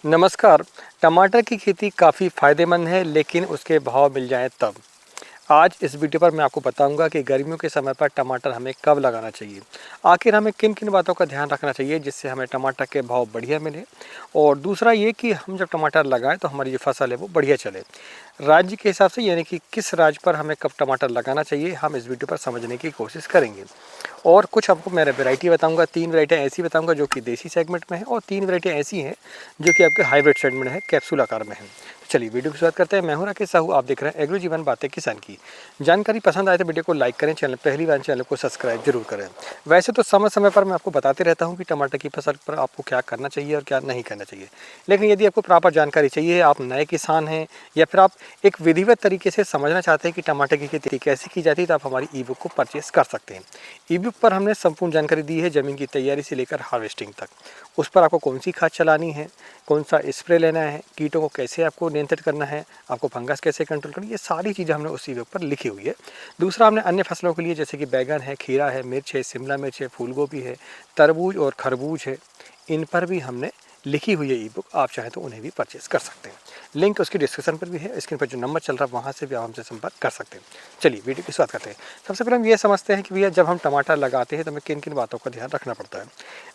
नमस्कार। टमाटर की खेती काफ़ी फ़ायदेमंद है, लेकिन उसके भाव मिल जाएँ तब। आज इस वीडियो पर मैं आपको बताऊंगा कि गर्मियों के समय पर टमाटर हमें कब लगाना चाहिए। आखिर हमें किन किन बातों का ध्यान रखना चाहिए जिससे हमें टमाटर के भाव बढ़िया मिले। और दूसरा ये कि हम जब टमाटर लगाएं तो हमारी जो फसल है वो बढ़िया चले। राज्य के हिसाब से यानी कि किस राज्य पर हमें कब टमाटर लगाना चाहिए, हम इस वीडियो पर समझने की कोशिश करेंगे। और कुछ आपको मैं वैरायटी बताऊंगा, 3 वैरायटियाँ ऐसी बताऊंगा जो कि देसी सेगमेंट में है, और 3 वैरायटियाँ ऐसी हैं जो कि आपके हाइब्रिड सेगमेंट में है, कैप्सूल आकार में है। चलिए वीडियो की शुरुआत करते हैं। मैं हूं राकेश साहू, आप देख रहे हैं एग्रो जीवन बातें किसान की। जानकारी पसंद आए तो वीडियो को लाइक करें, चैनल पहली बार चैनल को सब्सक्राइब जरूर करें। वैसे तो समय समय पर मैं आपको बताते रहता हूं कि टमाटर की फसल पर आपको क्या करना चाहिए और क्या नहीं करना चाहिए, लेकिन यदि आपको प्रॉपर जानकारी चाहिए, आप नए किसान हैं या फिर आप एक विधिवत तरीके से समझना चाहते हैं कि टमाटर की खेती कैसे की जाती है, तो आप हमारी ई बुक को परचेस कर सकते हैं। ई बुक पर हमने संपूर्ण जानकारी दी है, ज़मीन की तैयारी से लेकर हार्वेस्टिंग तक। उस पर आपको कौन सी खाद चलानी है, कौन सा स्प्रे लेना है, कीटों को कैसे आपको नियंत्रित करना है, आपको फंगस कैसे कंट्रोल करना है, ये सारी चीज़ें हमने उसी वेब पर लिखी हुई है। दूसरा, हमने अन्य फसलों के लिए जैसे कि बैगन है, खीरा है, मिर्च है, शिमला मिर्च है, फूल गोभी है, तरबूज और खरबूज है, इन पर भी हमने लिखी हुई है ई बुक। आप चाहें तो उन्हें भी परचेस कर सकते हैं। लिंक उसकी डिस्क्रिप्शन पर भी है, स्क्रीन पर जो नंबर चल रहा है वहाँ से भी आप हमसे संपर्क कर सकते हैं। चलिए वीडियो की शुरुआत करते हैं। सबसे पहले हम ये समझते हैं कि भैया जब हम टमाटर लगाते हैं तो हमें किन किन बातों का ध्यान रखना पड़ता है।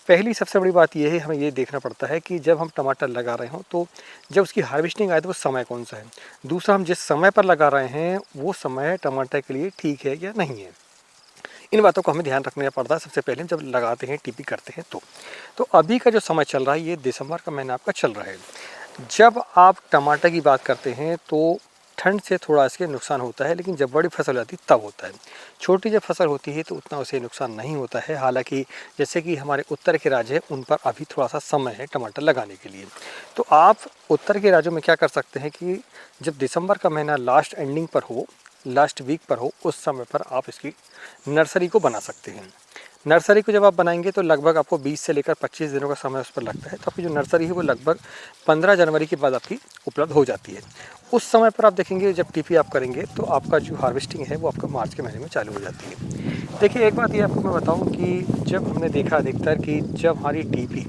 पहली सबसे बड़ी बात यह है, हमें ये देखना पड़ता है कि जब हम टमाटर लगा रहे हों तो जब उसकी हार्वेस्टिंग आए तो वो समय कौन सा है। दूसरा, हम जिस समय पर लगा रहे हैं वो समय टमाटर के लिए ठीक है या नहीं है। इन बातों को हमें ध्यान रखना पड़ता है सबसे पहले जब लगाते हैं, टीपी करते हैं तो अभी का जो समय चल रहा है, ये दिसंबर का महीना आपका चल रहा है। जब आप टमाटर की बात करते हैं तो ठंड से थोड़ा इसके नुकसान होता है, लेकिन जब बड़ी फसल आती है तब होता है। छोटी जब फसल होती है तो उतना उसे नुकसान नहीं होता है। हालांकि जैसे कि हमारे उत्तर के राज्य हैं, उन पर अभी थोड़ा सा समय है टमाटर लगाने के लिए। तो आप उत्तर के राज्यों में क्या कर सकते हैं कि जब दिसंबर का महीना लास्ट एंडिंग पर हो, लास्ट वीक पर हो, उस समय पर आप इसकी नर्सरी को बना सकते हैं। नर्सरी को जब आप बनाएंगे तो लगभग आपको 20 से लेकर 25 दिनों का समय उस पर लगता है। तो आपकी जो नर्सरी है वो लगभग 15 जनवरी के बाद आपकी उपलब्ध हो जाती है। उस समय पर आप देखेंगे जब टीपी आप करेंगे तो आपका जो हार्वेस्टिंग है वो आपका मार्च के महीने में चालू हो जाती है। देखिए, एक बात ये आपको मैं बताऊं कि जब हमने देखा अधिकतर कि जब हमारी टीपी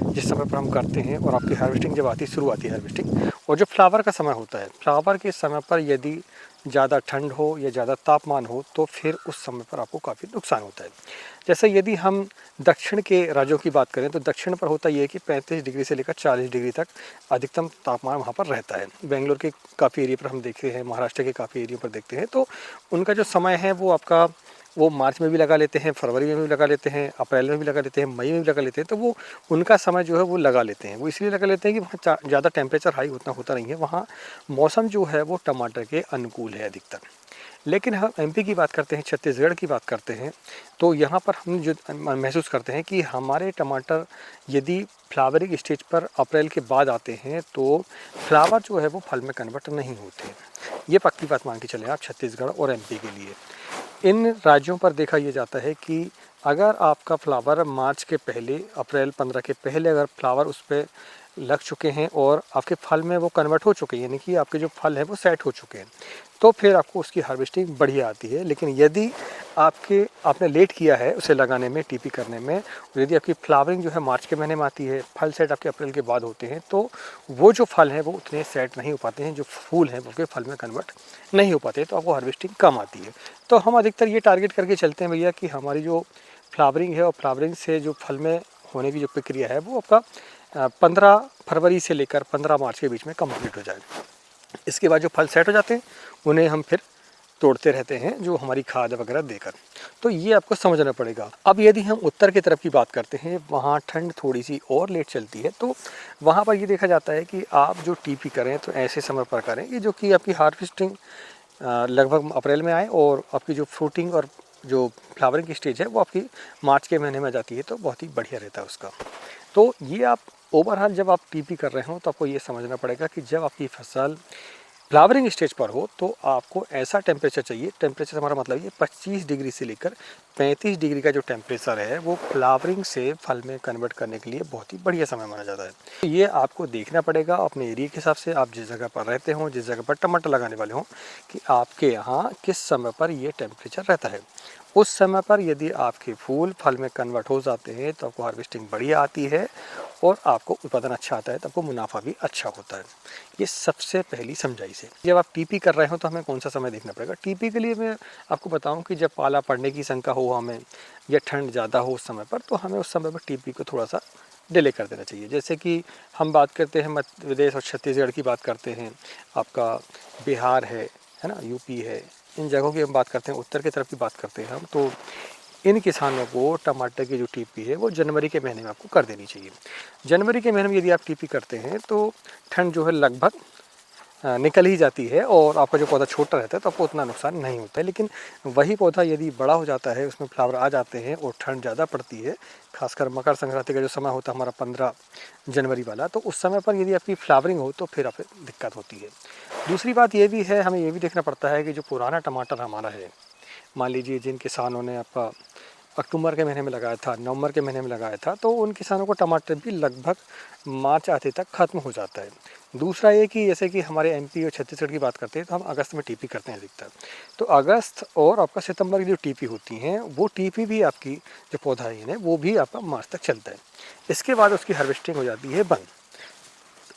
जिस समय पर हम करते हैं और आपकी हार्वेस्टिंग जब आती शुरू आती है हार्वेस्टिंग, और जो फ्लावर का समय होता है, फ्लावर के समय पर यदि ज़्यादा ठंड हो या ज़्यादा तापमान हो तो फिर उस समय पर आपको काफ़ी नुकसान होता है। जैसे यदि हम दक्षिण के राज्यों की बात करें तो दक्षिण पर होता ये है कि 35 डिग्री से लेकर 40 डिग्री तक अधिकतम तापमान वहाँ पर रहता है। बेंगलोर के काफ़ी एरिया पर हम देखते हैं, महाराष्ट्र के काफ़ी एरिया पर देखते हैं, तो उनका जो समय है वो आपका वो मार्च में भी लगा लेते हैं, फरवरी में भी लगा लेते हैं, अप्रैल में भी लगा लेते हैं, मई में भी लगा लेते हैं। तो वो उनका समय जो है वो लगा लेते हैं। वो इसलिए लगा लेते हैं कि वहाँ ज़्यादा टेम्परेचर हाई उतना होता नहीं है, वहाँ मौसम जो है वो टमाटर के अनुकूल है अधिकतर। लेकिन हम एमपी की बात करते हैं, छत्तीसगढ़ की बात करते हैं, तो यहाँ पर हम जो महसूस करते हैं कि हमारे टमाटर यदि फ्लावरिंग स्टेज पर अप्रैल के बाद आते हैं तो फ्लावर जो है वो फल में कन्वर्ट नहीं होते हैं। ये पक्की बात मान के चलें आप छत्तीसगढ़ और एमपी के लिए। इन राज्यों पर देखा यह जाता है कि अगर आपका फ्लावर मार्च के पहले, अप्रैल 15 के पहले अगर फ्लावर उस पर लग चुके हैं और आपके फल में वो कन्वर्ट हो चुके हैं, यानी कि आपके जो फल हैं वो सेट हो चुके हैं, तो फिर आपको उसकी हार्वेस्टिंग बढ़िया आती है। लेकिन यदि आपने लेट किया है उसे लगाने में, टीपी करने में, और यदि आपकी फ्लावरिंग जो है मार्च के महीने में आती है, फल सेट आपके अप्रैल के बाद होते हैं, तो वो जो फल हैं वो उतने सेट नहीं हो पाते हैं, जो फूल हैं वो फल में कन्वर्ट नहीं हो पाते, तो आपको हार्वेस्टिंग कम आती है। तो हम अधिकतर ये टारगेट करके चलते हैं भैया कि हमारी जो फ्लावरिंग है और फ्लावरिंग से जो फल में होने की जो प्रक्रिया है वो आपका 15 फरवरी से लेकर 15 मार्च के बीच में कंप्लीट हो जाए। इसके बाद जो फल सेट हो जाते हैं उन्हें हम फिर तोड़ते रहते हैं, जो हमारी खाद वगैरह देकर। तो ये आपको समझना पड़ेगा। अब यदि हम उत्तर की तरफ की बात करते हैं, वहाँ ठंड थोड़ी सी और लेट चलती है, तो वहाँ पर ये देखा जाता है कि आप जो टीपी करें तो ऐसे समय पर करें कि जो कि आपकी हार्वेस्टिंग लगभग अप्रैल में आए और आपकी जो फ्रूटिंग और जो फ्लावरिंग की स्टेज है वो आपकी मार्च के महीने में जाती है, तो बहुत ही बढ़िया रहता है उसका। तो ये आप ओवरऑल जब आप टीपी कर रहे हो तो आपको ये समझना पड़ेगा कि जब आपकी फसल फ्लावरिंग स्टेज पर हो तो आपको ऐसा टेम्परेचर चाहिए। टेम्परेचर हमारा मतलब ये 25 डिग्री से लेकर 35 डिग्री का जो टेम्परेचर है वो फ्लावरिंग से फल में कन्वर्ट करने के लिए बहुत ही बढ़िया समय माना जाता है। तो ये आपको देखना पड़ेगा अपने एरिया के हिसाब से, आप जिस जगह पर रहते हो, जिस जगह पर टमाटर लगाने वाले हों, कि आपके यहाँ किस समय पर ये टेम्परेचर रहता है। उस समय पर यदि आपके फूल फल में कन्वर्ट हो जाते हैं तो आपको हार्वेस्टिंग बढ़िया आती है और आपको उत्पादन अच्छा आता है, तो आपको मुनाफा भी अच्छा होता है। ये सबसे पहली समझाई से। जब आप टीपी कर रहे हो तो हमें कौन सा समय देखना पड़ेगा। टीपी के लिए मैं आपको बताऊं कि जब पाला पड़ने की शंका हो हमें या ठंड ज़्यादा हो उस समय पर, तो हमें उस समय पर टीपी को थोड़ा सा डिले कर देना चाहिए। जैसे कि हम बात करते हैं मध्य प्रदेश और छत्तीसगढ़ की बात करते हैं, आपका बिहार है ना, यूपी है, इन जगहों की हम बात करते हैं, उत्तर की तरफ की बात करते हैं हम, तो इन किसानों को टमाटर की जो टीपी है वो जनवरी के महीने में आपको कर देनी चाहिए। जनवरी के महीने में यदि आप टीपी करते हैं तो ठंड जो है लगभग निकल ही जाती है और आपका जो पौधा छोटा रहता है तो आपको उतना नुकसान नहीं होता है। लेकिन वही पौधा यदि बड़ा हो जाता है, उसमें फ्लावर आ जाते हैं और ठंड ज़्यादा पड़ती है, खासकर मकर संक्रांति का जो समय होता है हमारा 15 जनवरी वाला, तो उस समय पर यदि आपकी फ्लावरिंग हो तो फिर आप दिक्कत होती है। दूसरी बात ये भी है, हमें ये भी देखना पड़ता है कि जो पुराना टमाटर हमारा है, मान लीजिए जिन किसानों ने आपका अक्टूबर के महीने में लगाया था, नवंबर के महीने में लगाया था, तो उन किसानों को टमाटर भी लगभग मार्च आते तक ख़त्म हो जाता है। दूसरा ये कि जैसे कि हमारे एमपी और छत्तीसगढ़ की बात करते हैं तो हम अगस्त में टीपी करते हैं अधिकतर, तो अगस्त और आपका सितंबर की जो टीपी होती हैं वो टीपी भी आपकी जो पौधा है वो भी आपका मार्च तक चलता है। इसके बाद उसकी हार्वेस्टिंग हो जाती है बंद।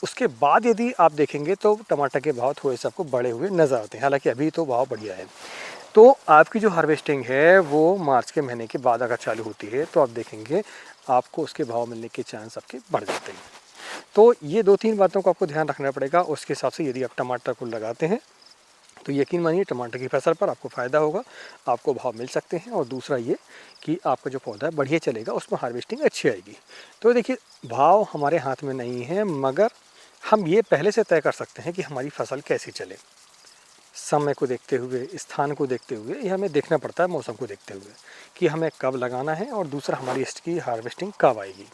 उसके बाद यदि आप देखेंगे तो टमाटर के भाव थोड़े से आपको बढ़े हुए नज़र आते हैं, हालांकि अभी तो भाव बढ़िया है। तो आपकी जो हार्वेस्टिंग है वो मार्च के महीने के बाद अगर चालू होती है तो आप देखेंगे आपको उसके भाव मिलने के चांस आपके बढ़ जाते हैं। तो ये 2-3 बातों को आपको ध्यान रखना पड़ेगा। उसके हिसाब से यदि आप टमाटर को लगाते हैं तो यकीन मानिए टमाटर की फसल पर आपको फ़ायदा होगा, आपको भाव मिल सकते हैं और दूसरा ये कि आपका जो पौधा है बढ़िया चलेगा, उसमें हार्वेस्टिंग अच्छी आएगी। तो देखिए, भाव हमारे हाथ में नहीं है, मगर हम ये पहले से तय कर सकते हैं कि हमारी फसल कैसी चले। समय को देखते हुए, स्थान को देखते हुए, ये हमें देखना पड़ता है, मौसम को देखते हुए कि हमें कब लगाना है और दूसरा हमारी इसकी हार्वेस्टिंग कब आएगी।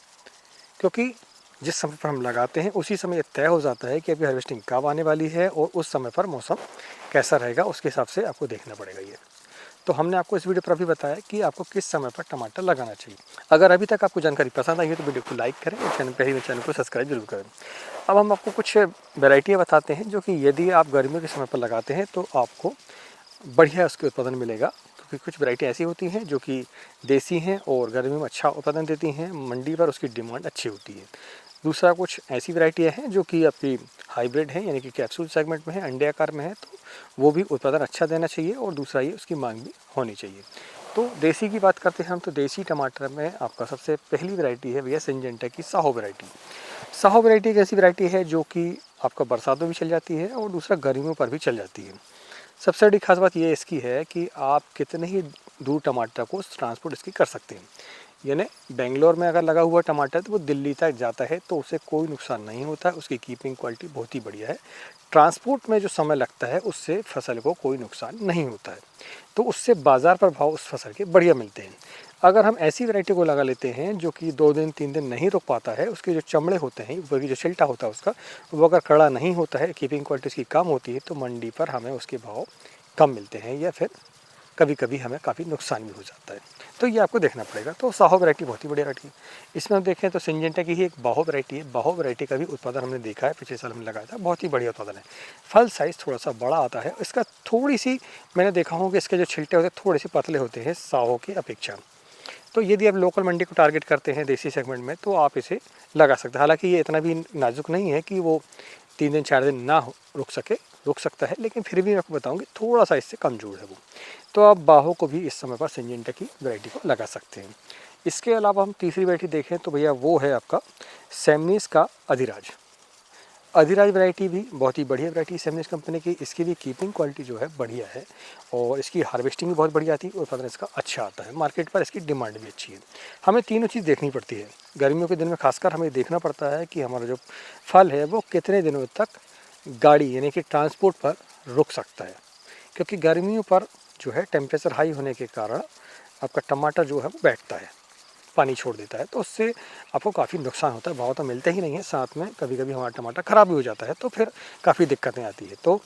क्योंकि जिस समय पर हम लगाते हैं उसी समय ये तय हो जाता है कि अभी हार्वेस्टिंग कब आने वाली है और उस समय पर मौसम कैसा रहेगा, उसके हिसाब से आपको देखना पड़ेगा ये। तो हमने आपको इस वीडियो पर अभी बताया कि आपको किस समय पर टमाटर लगाना चाहिए। अगर अभी तक आपको जानकारी पसंद आई है तो वीडियो को लाइक करें और चैनल को सब्सक्राइब जरूर करें। अब हम आपको कुछ वैरायटियाँ बताते हैं जो कि यदि आप गर्मियों के समय पर लगाते हैं तो आपको बढ़िया उसके उत्पादन मिलेगा। क्योंकि कुछ वैरायटी ऐसी होती हैं जो कि देसी हैं और गर्मियों में अच्छा उत्पादन देती हैं, मंडी पर उसकी डिमांड अच्छी होती है। दूसरा कुछ ऐसी वैरायटियाँ हैं जो कि आपकी हाइब्रिड हैं, यानी कि कैप्सूल सेगमेंट में है, अंडे आकार में है, तो वो भी उत्पादन अच्छा देना चाहिए और दूसरा ये उसकी मांग भी होनी चाहिए। तो देसी की बात करते हैं हम, तो देसी टमाटर में आपका सबसे पहली वैरायटी है भैया सिंजेंटा की साहो वैरायटी। साहो वैरायटी एक ऐसी वैरायटी है जो कि आपका बरसातों में भी चल जाती है और दूसरा गर्मियों पर भी चल जाती है। सबसे बड़ी खास बात ये इसकी है कि आप कितने ही दूर टमाटर को ट्रांसपोर्ट इसकी कर सकते हैं। यानी बेंगलोर में अगर लगा हुआ टमाटर तो वो दिल्ली तक जाता है तो उसे कोई नुकसान नहीं होता है, उसकी कीपिंग क्वालिटी बहुत ही बढ़िया है। ट्रांसपोर्ट में जो समय लगता है उससे फसल को कोई नुकसान नहीं होता है, तो उससे बाज़ार पर भाव उस फसल के बढ़िया मिलते हैं। अगर हम ऐसी वैरायटी को लगा लेते हैं जो कि 2 दिन 3 दिन नहीं रुक पाता है, उसके जो चमड़े होते हैं, ऊपर की जो छिलटा होता है उसका, वो अगर कड़ा नहीं होता है, कीपिंग क्वालिटी उसकी कम होती है, तो मंडी पर हमें उसके भाव कम मिलते हैं या फिर कभी कभी हमें काफ़ी नुकसान भी हो जाता है। तो ये आपको देखना पड़ेगा। तो साहो वैरायटी बहुत ही बढ़िया वैरायटी है। इसमें हम देखें तो सिंजेंटा की ही एक बाहो वैरायटी है। बाहो वैरायटी का भी उत्पादन हमने देखा है, पिछले साल हमने लगाया था, बहुत ही बढ़िया उत्पादन है। फल साइज़ थोड़ा सा बड़ा आता है इसका, थोड़ी सी मैंने देखा हूँ कि इसके जो छिलटे होते हैं थोड़े से पतले होते हैं साहो की अपेक्षा। तो यदि आप लोकल मंडी को टारगेट करते हैं देसी सेगमेंट में तो आप इसे लगा सकते हैं। हालांकि ये इतना भी नाजुक नहीं है कि वो 3 दिन 4 दिन ना रुक सकता है, लेकिन फिर भी मैं आपको बताऊंगी थोड़ा सा इससे कमज़ोर है वो। तो आप बाहों को भी इस समय पर सिंजेंटा की वैरायटी को लगा सकते हैं। इसके अलावा हम तीसरी वैरायटी देखें तो भैया वो है आपका सेमनीस का अधिराज। अधिराज वैरायटी भी बहुत ही बढ़िया वैरायटी है सेमनीस कंपनी की। इसकी भी कीपिंग क्वालिटी जो है बढ़िया है और इसकी हार्वेस्टिंग भी बहुत बढ़िया आती है और उत्पादन इसका अच्छा आता है। मार्केट पर इसकी डिमांड भी अच्छी है। हमें तीनों चीज़ देखनी पड़ती है। गर्मियों के दिन में खासकर हमें देखना पड़ता है कि हमारा जो फल है वो कितने दिनों तक गाड़ी यानी कि ट्रांसपोर्ट पर रुक सकता है। क्योंकि गर्मियों पर जो है टेम्परेचर हाई होने के कारण आपका टमाटर जो है वो बैठता है, पानी छोड़ देता है, तो उससे आपको काफ़ी नुकसान होता है। भाव तो मिलते ही नहीं है, साथ में कभी कभी हमारा टमाटर ख़राब भी हो जाता है, तो फिर काफ़ी दिक्कतें आती है। तो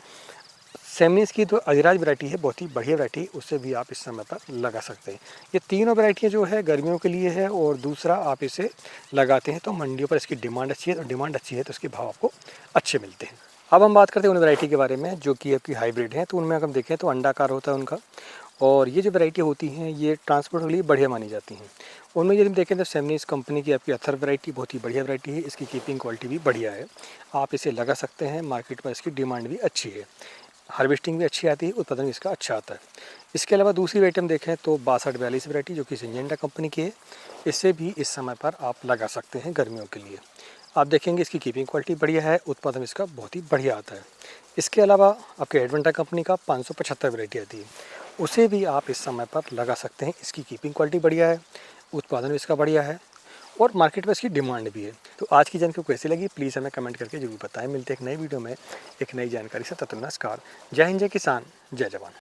सेमनीस की जो अधिराज वैरायटी है बहुत ही बढ़िया वैरायटी, उससे भी आप इस समय पर लगा सकते हैं। ये तीनों वैरायटियाँ जो है गर्मियों के लिए है और दूसरा आप इसे लगाते हैं तो मंडियों पर इसकी डिमांड अच्छी है, और डिमांड अच्छी है तो इसके भाव आपको अच्छे मिलते हैं। अब हम बात करते हैं उन वैरायटी के बारे में जो कि आपकी हाइब्रिड है। तो उनमें अगर हम देखें तो अंडाकार होता है उनका और ये जो वैरायटी होती हैं ये ट्रांसपोर्ट के लिए बढ़िया मानी जाती हैं। उनमें यदि हम देखें तो सेमनीज कंपनी की आपकी अथर वैरायटी बहुत ही बढ़िया वैरायटी है। इसकी कीपिंग क्वालिटी भी बढ़िया है, आप इसे लगा सकते हैं। मार्केट में इसकी डिमांड भी अच्छी है, हार्वेस्टिंग भी अच्छी आती है, उत्पादन भी इसका अच्छा आता है। इसके अलावा दूसरी वैरायटी हम देखें तो 6242 वैरायटी जो कि सिंजेंटा कंपनी की है, इससे भी इस समय पर आप लगा सकते हैं गर्मियों के लिए। आप देखेंगे इसकी कीपिंग क्वालिटी बढ़िया है, उत्पादन इसका बहुत ही बढ़िया आता है। इसके अलावा आपके एडवेंटा कंपनी का 575 वैरायटी आती है, उसे भी आप इस समय पर लगा सकते हैं। इसकी कीपिंग क्वालिटी बढ़िया है, उत्पादन भी इसका बढ़िया है और मार्केट में इसकी डिमांड भी है। तो आज की जानकारी कैसी लगी प्लीज़ हमें कमेंट करके जरूर बताएं। मिलते हैं एक नई वीडियो में एक नई जानकारी से। तब तक नमस्कार। जय हिंद, जय किसान, जय जवान।